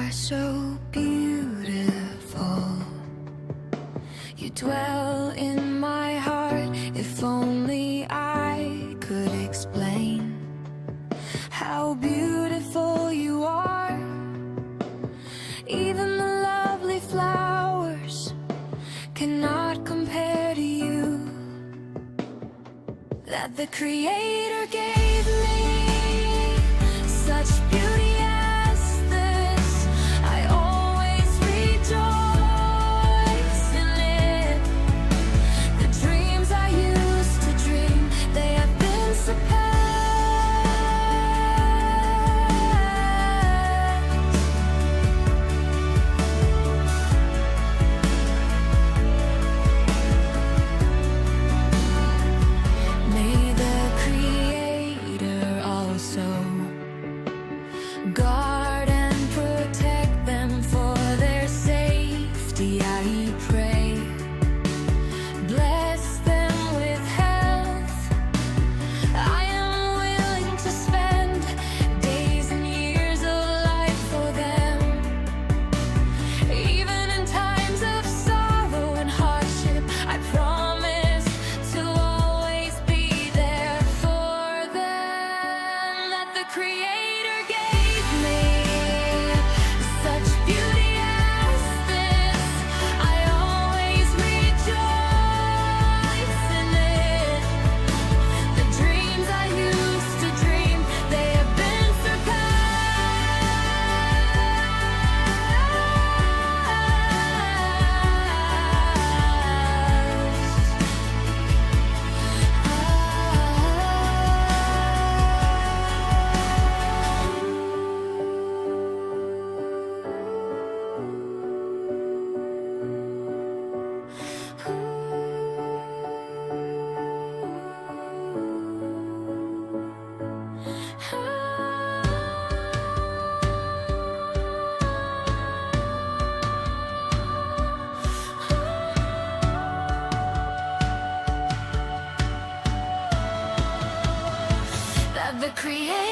are so beautiful. You dwell in my heart. If only I could explain how beautiful you are. Even the lovely flowers cannot compare to you. That the Creator gave me such beauty as this. I always rejoice in it. The dreams I used to dream, they have been surpassed. May the Creator also guard and protect them for their safety, I pray. Bless them with health. I am willing to spend days and years of life for them. Even in times of sorrow and hardship, I promise to always be there for them. That the Creator gave me such beauty as this. I always rejoice in it. The dreams I used to dream, they have been that the Creator